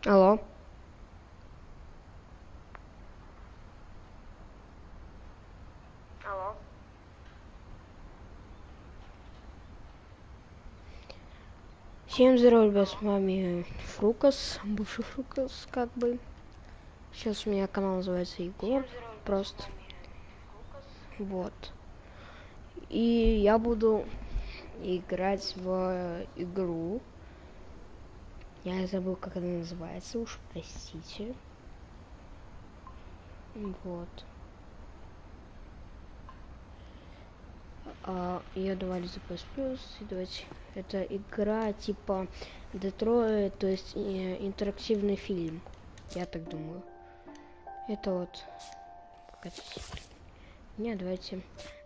Алло. Алло. Всем здорово, ребят, с вами Фрукас, бывший Фрукас, как бы. Сейчас у меня канал называется Егор, просто. Вот. И я буду играть в игру. Я забыл, как она называется, уж простите. Вот. Ее давали за PS+, и давайте. Это игра типа Детройт, то есть интерактивный фильм. Я так думаю. Это вот. Не, давайте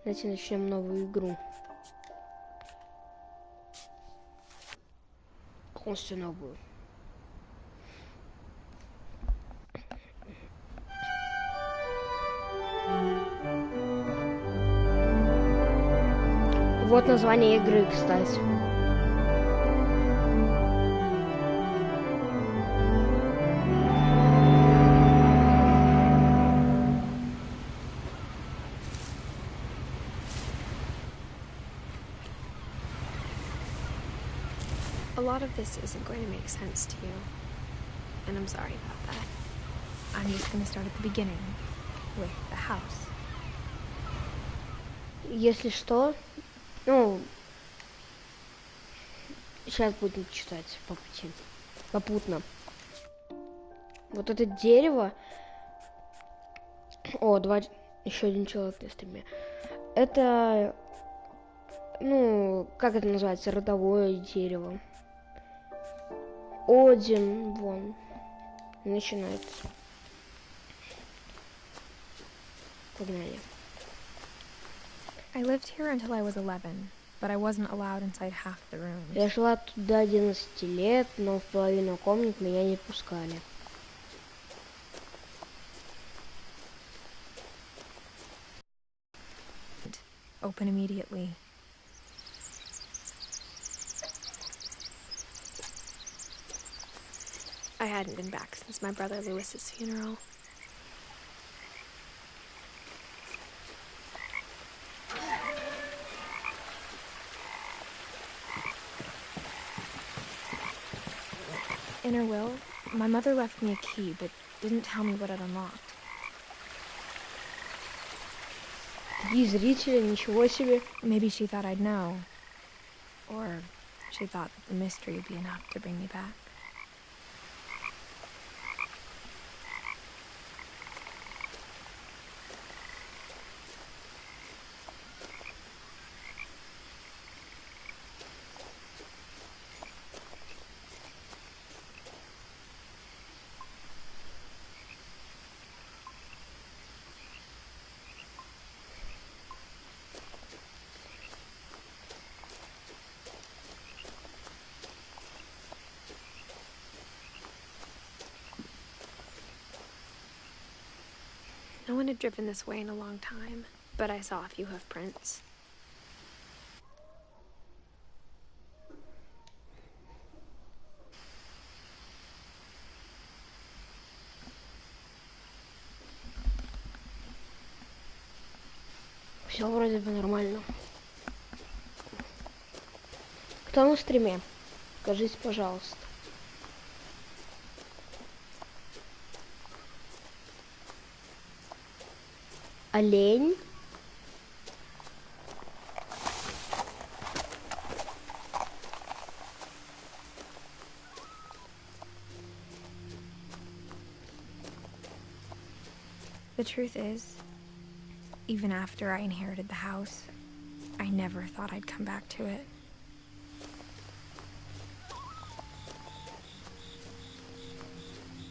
начнем новую игру. Полностью новую. Вот название игры, кстати. A lot of this isn't going to make sense to you, and I'm sorry about that. I'm just going to start at the beginning, with the house. Если что, ну, сейчас будем читать по пути, попутно. Вот это дерево. О, еще один человек на стриме. Это, ну, как это называется, родовое дерево. Один, вон, начинается. Погнали. I lived here until I was 11, but I wasn't allowed inside half the rooms. Я жила тут до 11 лет, но в половину комнат меня не пускали. Open immediately. I hadn't been back since my brother Lewis's funeral. In her will, my mother left me a key, but didn't tell me what it unlocked. Такие зрители, ничего себе. Maybe she thought I'd know. Or she thought that the mystery would be enough to bring me back. No one had driven this way in a long time, but I saw a few hoof prints. Все вроде бы нормально. Кто на стриме? Скажите, пожалуйста. Олень. The truth is, even after I inherited the house, I never thought I'd come back to it.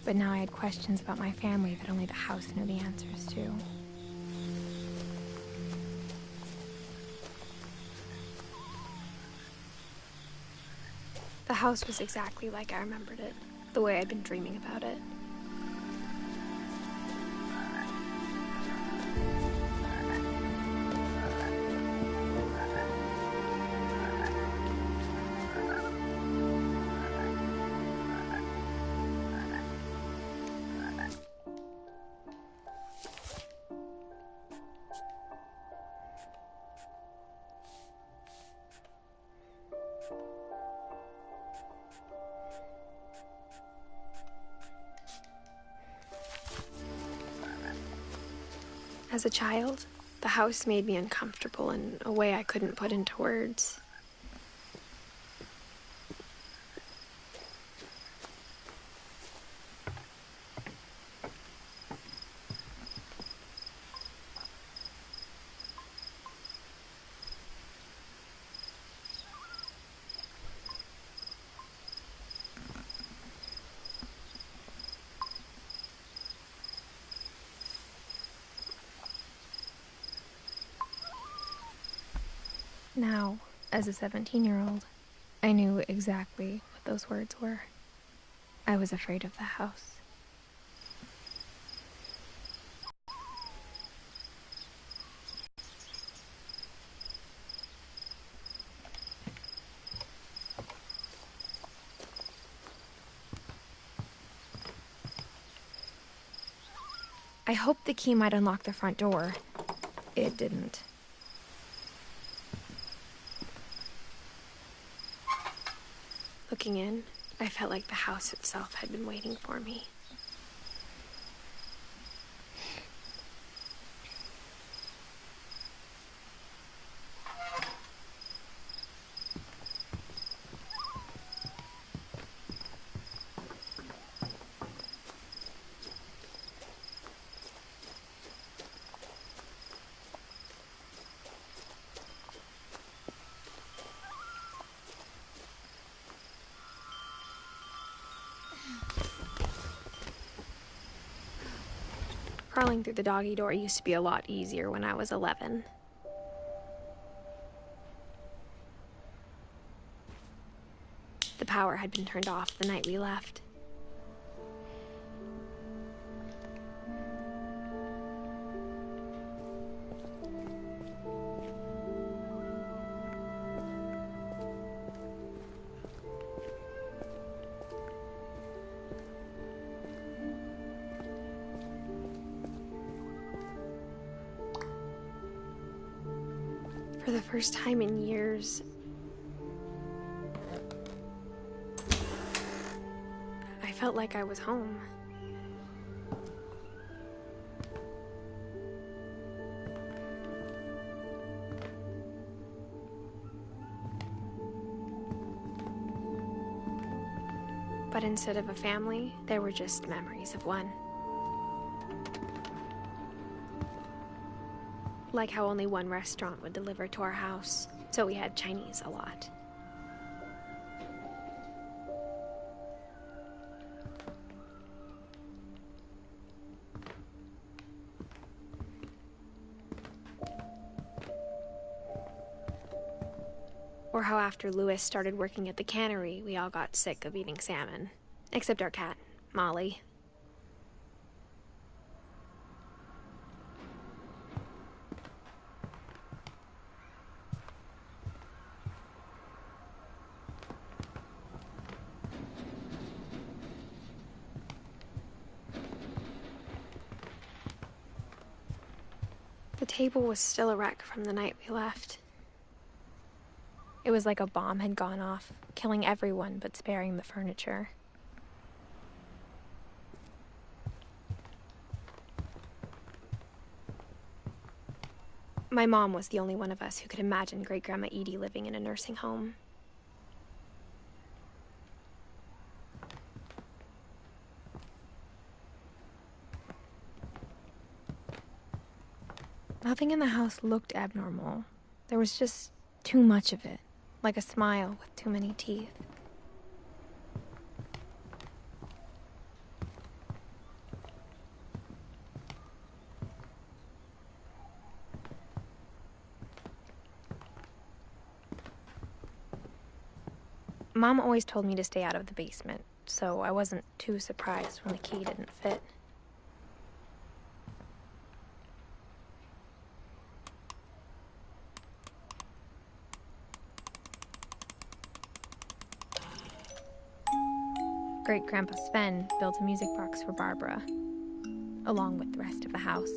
But now I had questions about my family that only the house knew the answers to. The house was exactly like I remembered it, the way I'd been dreaming about it. As a child, the house made me uncomfortable in a way I couldn't put into words. Now, as a 17-year-old, I knew exactly what those words were. I was afraid of the house. I hoped the key might unlock the front door. It didn't. Looking in, I felt like the house itself had been waiting for me. Crawling through the doggy door used to be a lot easier when I was 11. The power had been turned off the night we left. For the first time in years, I felt like I was home. But instead of a family, there were just memories of one. Like how only one restaurant would deliver to our house, so we had Chinese a lot. Or how after Louis started working at the cannery, we all got sick of eating salmon. Except our cat, Molly. The table was still a wreck from the night we left. It was like a bomb had gone off, killing everyone but sparing the furniture. My mom was the only one of us who could imagine Great-Grandma Edie living in a nursing home. Nothing in the house looked abnormal. There was just too much of it, like a smile with too many teeth. Mom always told me to stay out of the basement, so I wasn't too surprised when the key didn't fit. Great-Grandpa Sven built a music box for Barbara, along with the rest of the house.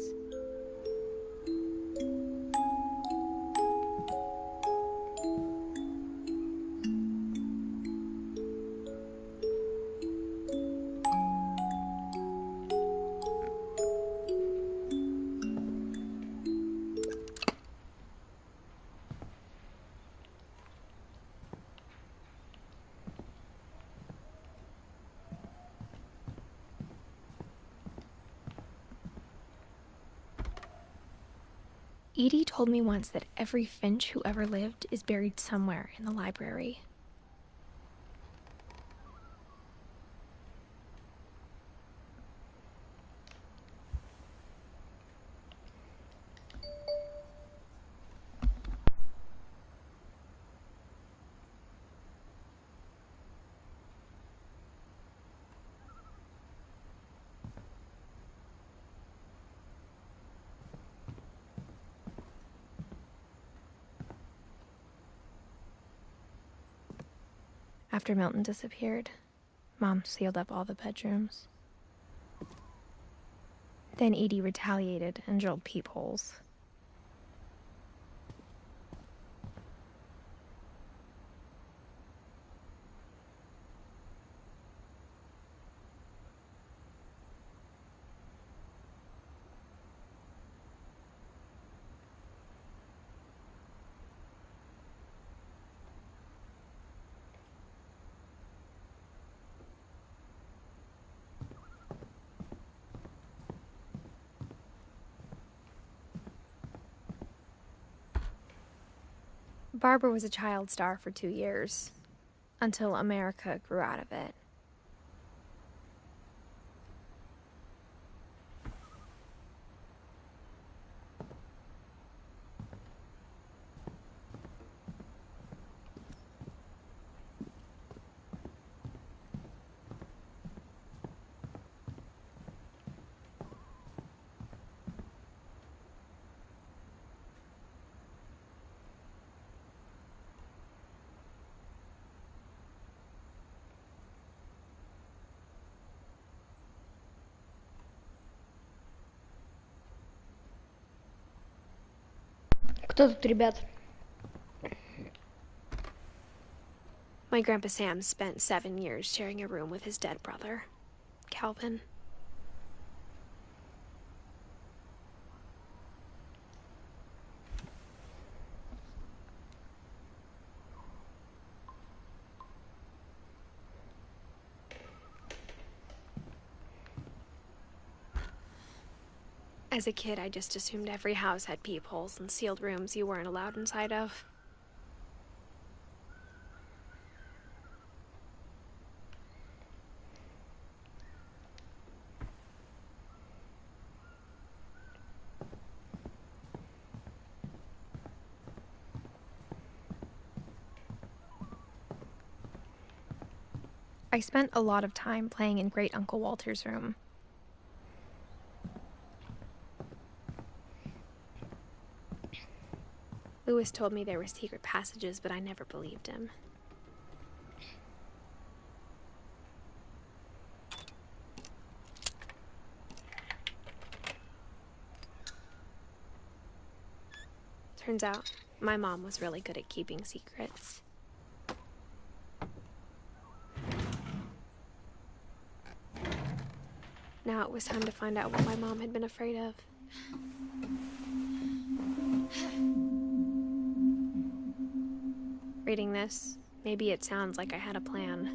Edie told me once that every Finch who ever lived is buried somewhere in the library. After Milton disappeared, Mom sealed up all the bedrooms. Then Edie retaliated and drilled peepholes. Barbara was a child star for 2 years, until America grew out of it. Кто тут, ребят? My Grandpa Sam spent 7 years sharing a room with his dead brother, Calvin. As a kid, I just assumed every house had peepholes and sealed rooms you weren't allowed inside of. I spent a lot of time playing in Great Uncle Walter's room. Lewis told me there were secret passages, but I never believed him. Turns out, my mom was really good at keeping secrets. Now it was time to find out what my mom had been afraid of. Reading this, maybe it sounds like I had a plan.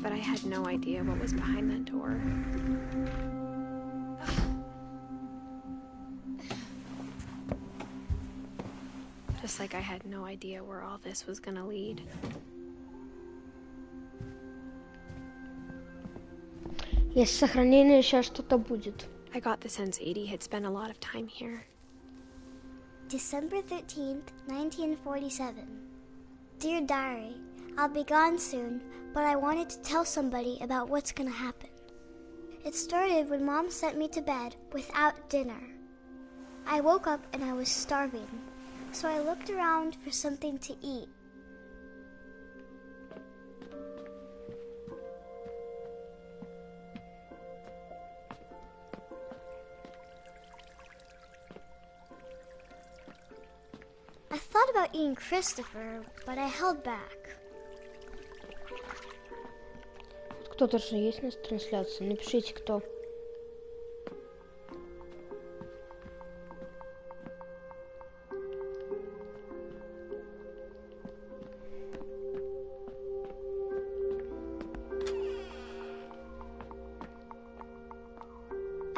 But I had no idea what was behind that door. Just like I had no idea where all this was gonna lead. Если сохранение, сейчас что-то будет. I got the sense Edie had spent a lot of time here. December 13th, 1947. Dear Diary, I'll be gone soon, but I wanted to tell somebody about what's gonna happen. It started when Mom sent me to bed without dinner. I woke up and I was starving, so I looked around for something to eat. I thought about eating Christopher, but I held back. Кто-то же есть на трансляции. Напишите, кто.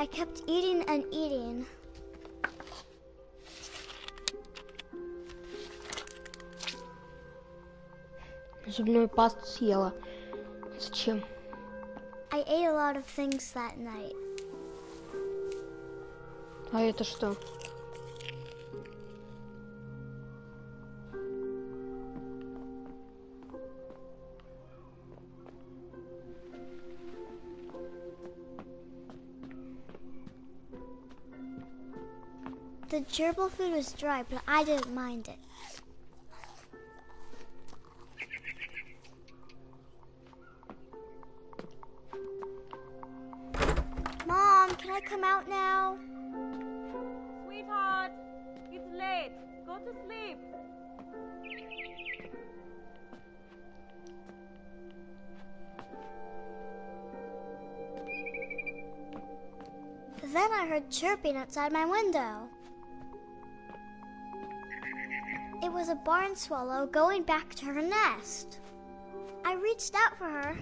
I kept eating and eating. Зубную пасту съела. Зачем? I ate a lot of things that night. А это что? The gerbil food was dry, but I didn't mind it. Mom, can I come out now? Sweetheart, it's late. Go to sleep. Then I heard chirping outside my window. It was a barn swallow going back to her nest. I reached out for her.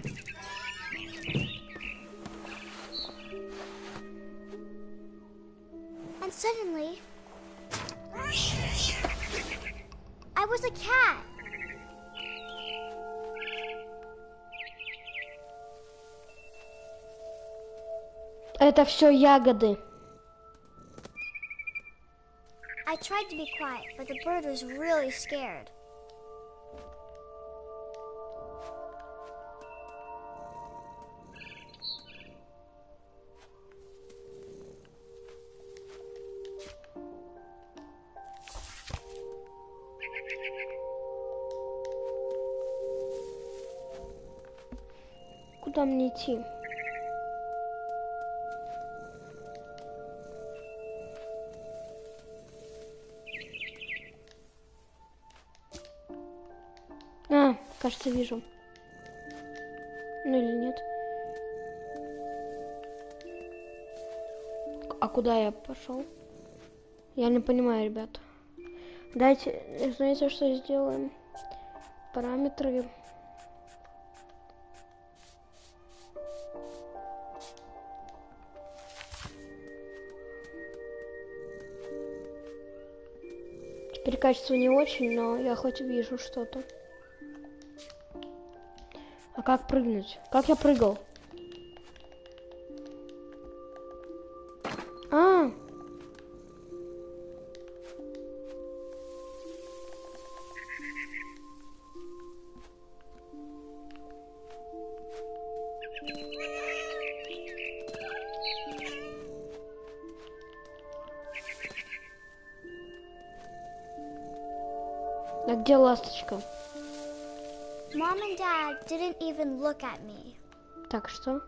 And suddenly, I was a cat. Это все ягоды. I tried to be quiet, but the bird was really scared. Куда мне идти? Кажется, вижу. Ну или нет? А куда я пошел? Я не понимаю, ребят. Дайте, знаете, что сделаем? Параметры. Теперь качество не очень, но я хоть вижу что-то. А как прыгнуть? Как я прыгал? А! А где ласточка? Mom and Dad didn't even look at me. Так, что?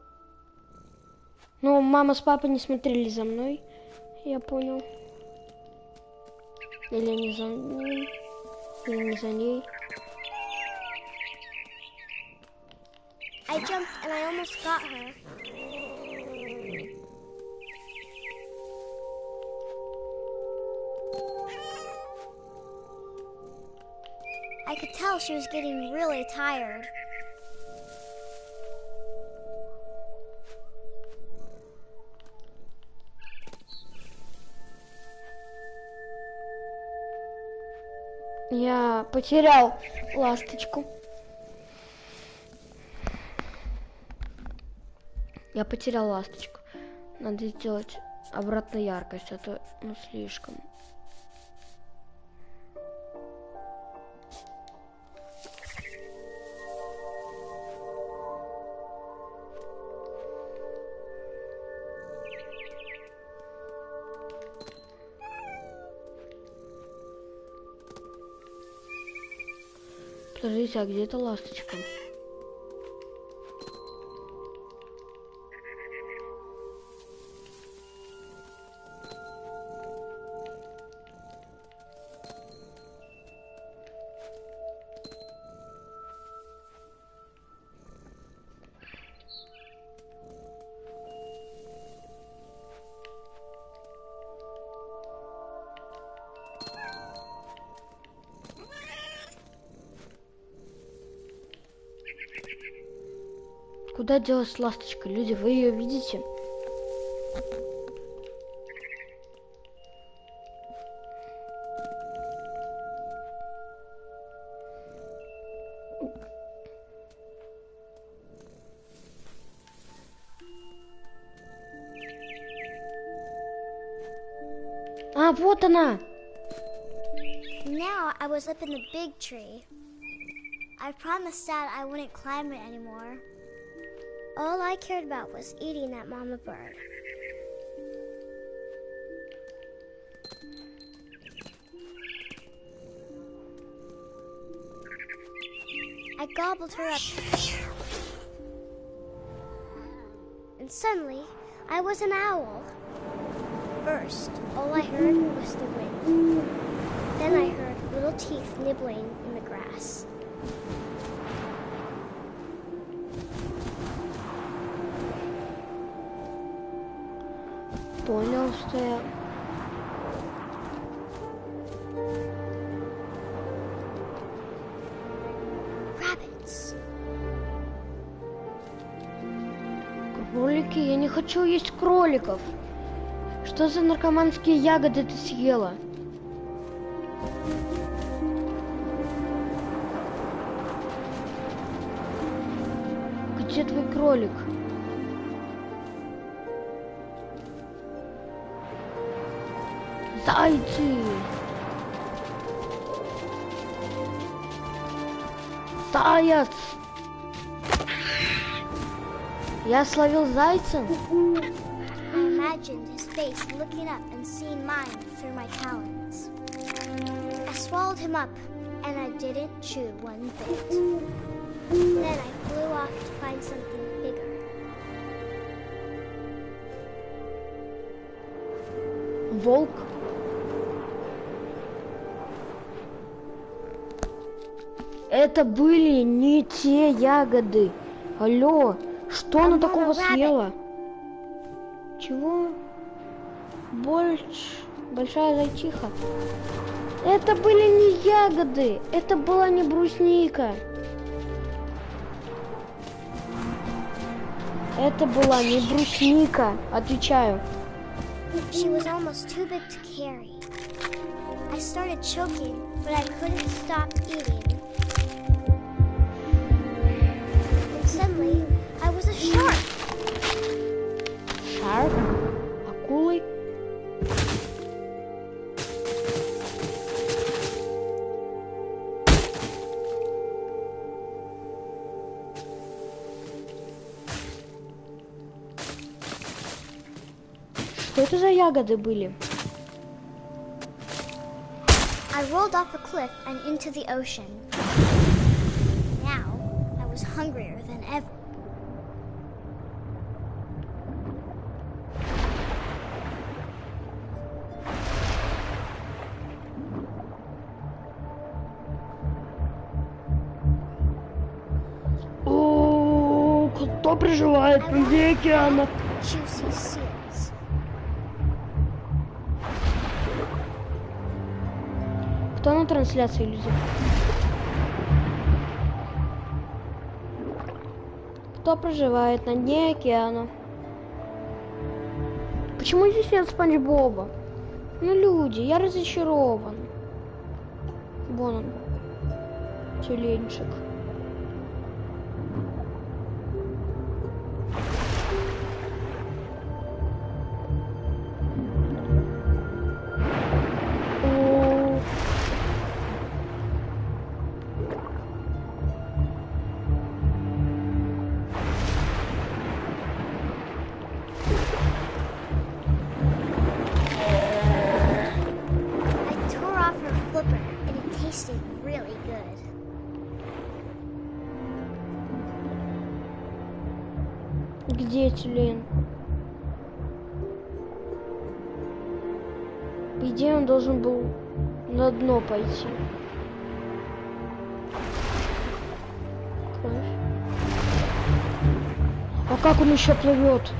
Ну, мама с папой не смотрели за мной, я понял. Или не за ним, или не за ней. I jumped and I almost got her. I could tell she was getting really tired. Я потерял ласточку. Я потерял ласточку. Надо сделать обратно яркость, а то ну слишком. Подождите, а где эта ласточка? Куда делась ласточка? Люди, вы ее видите? А, вот она! Now I was up in the big tree. I promised Dad I wouldn't climb it anymore. All I cared about was eating that mama bird. I gobbled her up. And suddenly, I was an owl. First, all I heard was the wind. Then I heard little teeth nibbling in the grass. Понял, что я... Rabbits. Кролики? Я не хочу есть кроликов. Что за наркоманские ягоды ты съела? Где твой кролик? Зайцы! Заяц! Я словил зайца? I imagined his face looking up and seeing mine through my talons. I swallowed him up, and I didn't chew one bit. Then I flew off to find something bigger. Волк? Это были не те ягоды. Алло, что она такого съела? Чего? Большая зайчиха. Это были не ягоды. Это была не брусника. Это была не брусника. Отвечаю. She was almost too big to carry. I started choking, but I couldn't stop eating. And suddenly, I was a shark. Shark? Акулы? Что это за ягоды были? I rolled off a cliff and into the ocean. Now, I was hungrier than ever. О, кто проживает в дне океана? Juicy seals. Кто на трансляции, люди? Кто проживает на дне океана? Почему здесь нет Спанч Боба? Ну, люди, я разочарован. Вон он, тюленчик. Где тюлень? По идее, он должен был на дно пойти. Кровь. А как он еще плывет?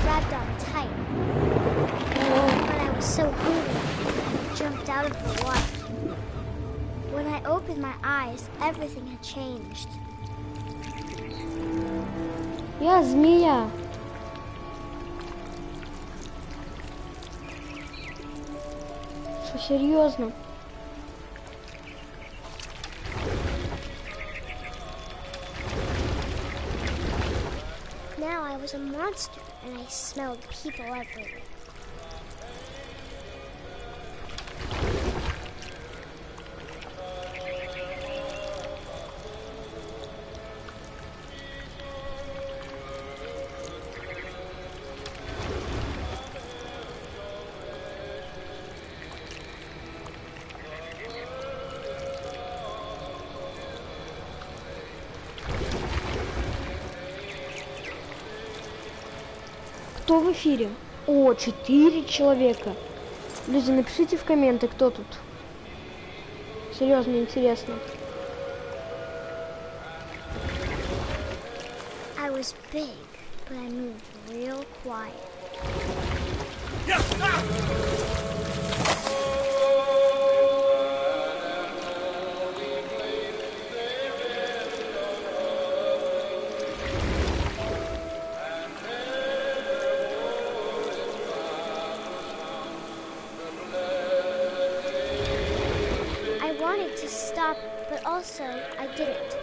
Grabbed on tight. But I was so hungry, I jumped out of the water. When I opened my eyes, everything had changed. Я змея. Что, серьезно? was a monster, and I smelled people everywhere. Кто в эфире? О, 4 человека. Люди, напишите в комменты, кто тут. Серьезно, интересно. I was big, but I moved real quiet. I wanted to stop, but also I didn't.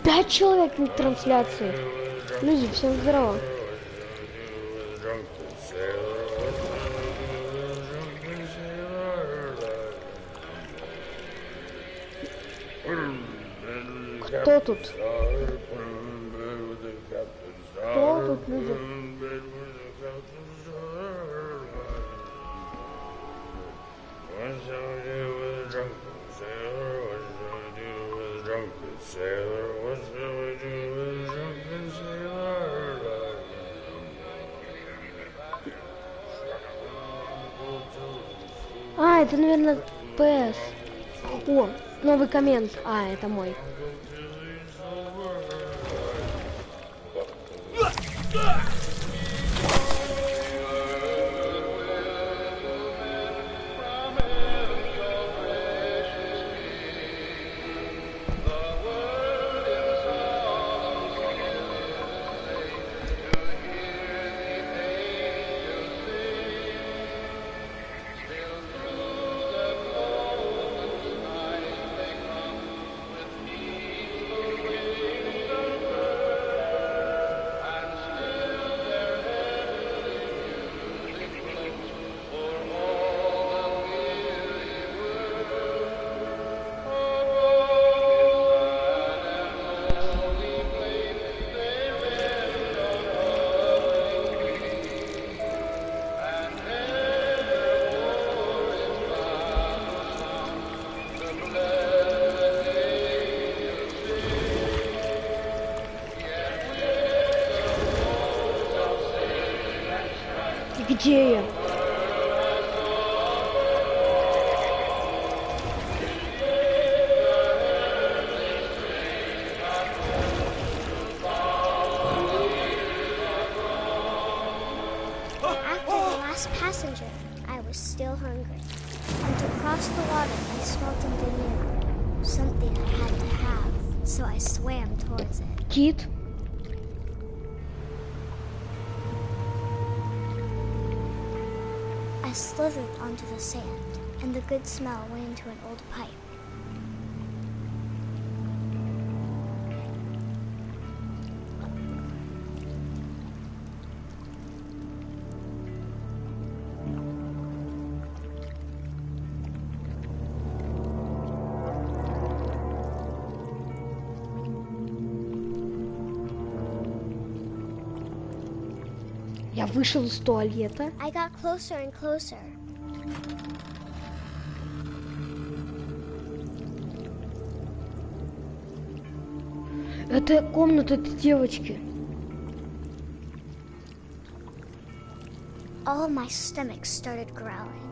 Пять человек на трансляции. Люди, всем здорово. Кто тут? Кто тут, люди? А, это, наверное, ПС. О, новый коммент. А, это мой. Где я? After the last passenger, I was still hungry. And to cross the water, I smelled something new. Something I had to have, so I swam towards it. Кит? I slithered onto the sand, and the good smell went into an old pipe. Я вышел из туалета. I got closer and closer. Это комната этой девочки. All of my stomach started growling.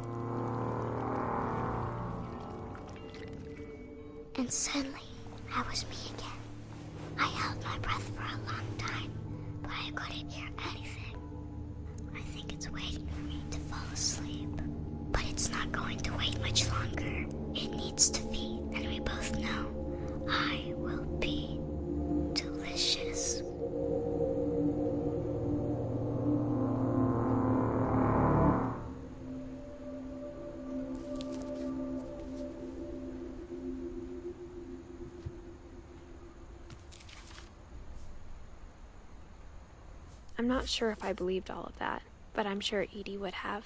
And suddenly, I was me again. I held my breath for a long time, but I couldn't hear anything. I think it's waiting for me to fall asleep. But it's not going to wait much longer. It needs to be, and we both know I will be delicious. I'm not sure if I believed all of that, but I'm sure Edie would have.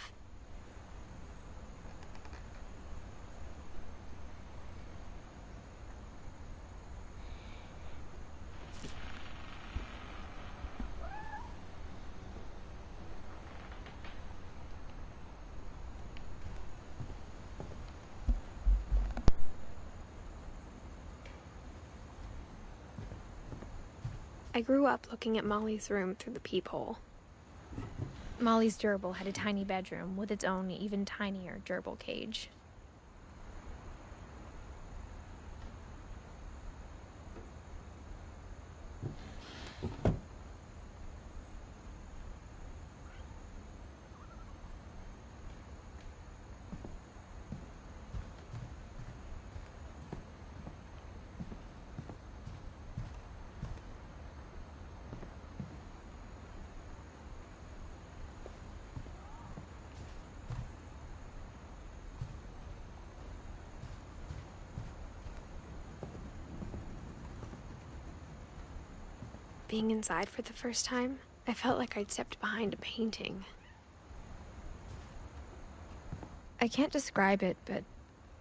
I grew up looking at Molly's room through the peephole. Molly's gerbil had a tiny bedroom with its own even tinier gerbil cage. Being inside for the first time, I felt like I'd stepped behind a painting. I can't describe it, but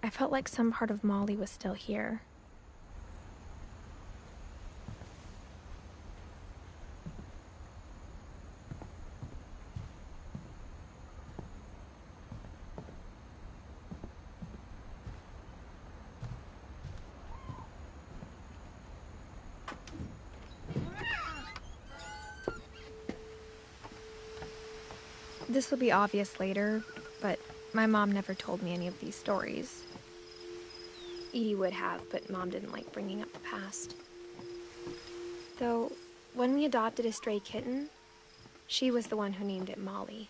I felt like some part of Molly was still here. This will be obvious later, but my mom never told me any of these stories. Edie would have, but Mom didn't like bringing up the past. Though, when we adopted a stray kitten, she was the one who named it Molly.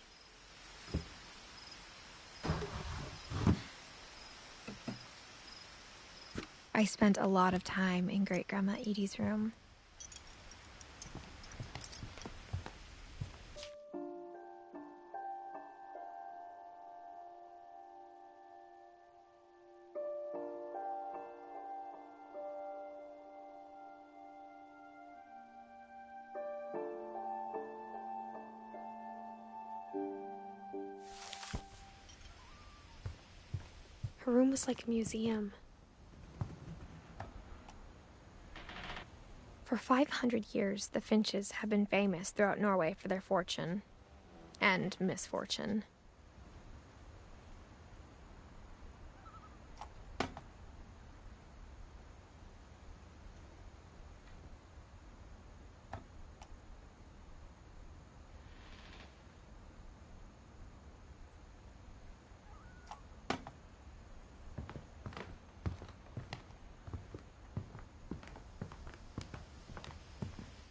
I spent a lot of time in Great-Grandma Edie's room. Her room was like a museum. For 500 years, the Finches have been famous throughout Norway for their fortune and misfortune.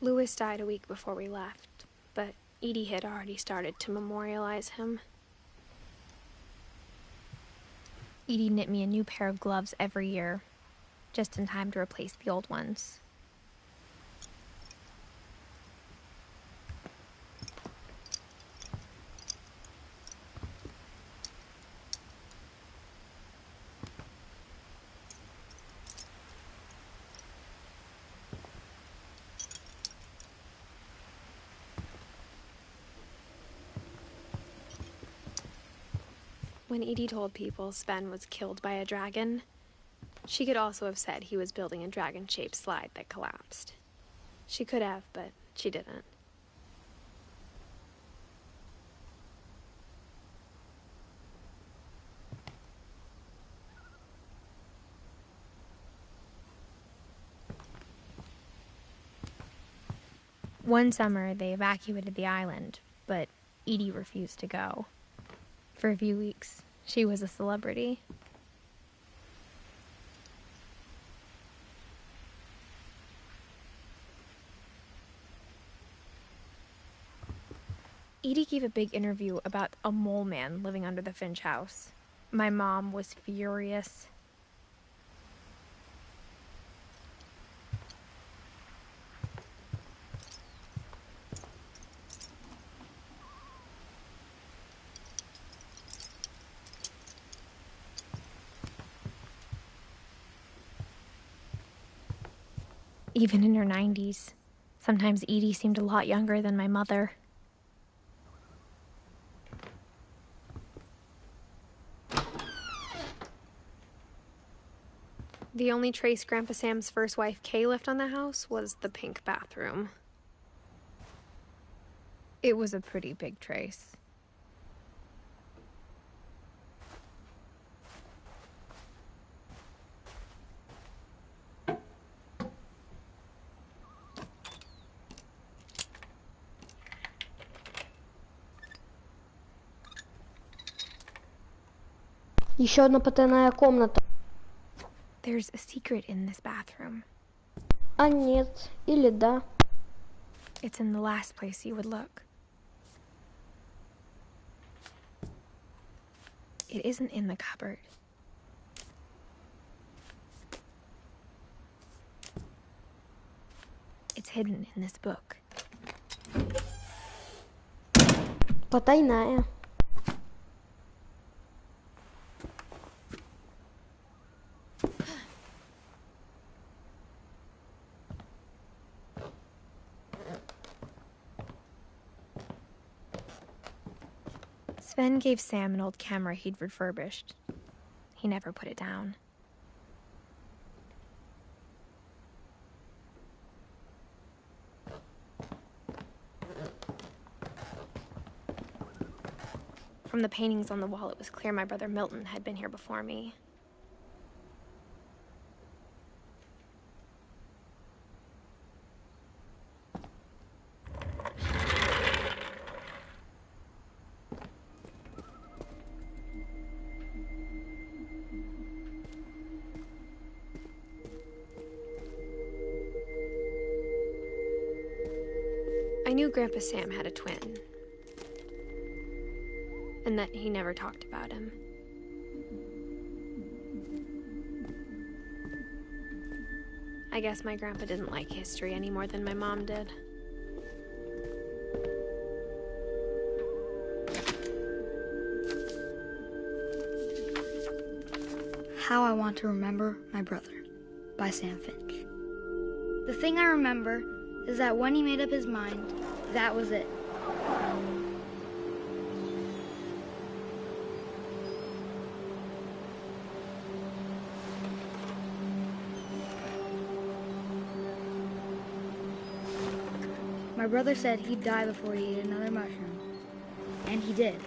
Louis died a week before we left, but Edie had already started to memorialize him. Edie knit me a new pair of gloves every year, just in time to replace the old ones. When Edie told people Sven was killed by a dragon, she could also have said he was building a dragon-shaped slide that collapsed. She could have, but she didn't. One summer, they evacuated the island, but Edie refused to go. For a few weeks, she was a celebrity. Edie gave a big interview about a mole man living under the Finch house. My mom was furious. Even in her 90s. Sometimes Edie seemed a lot younger than my mother. The only trace Grandpa Sam's first wife, Kay, left on the house was the pink bathroom. It was a pretty big trace. Еще одна потайная комната. There's a secret in this bathroom. А нет, или да. It's in the last place you would look. It isn't in the cupboard. It's hidden in this book. Потайная. Sven gave Sam an old camera he'd refurbished. He never put it down. From the paintings on the wall, it was clear my brother Milton had been here before me. I knew Grandpa Sam had a twin, and that he never talked about him. I guess my grandpa didn't like history any more than my mom did. How I Want to Remember My Brother by Sam Finch. The thing I remember is that when he made up his mind, that was it. My brother said he'd die before he ate another mushroom, and he did.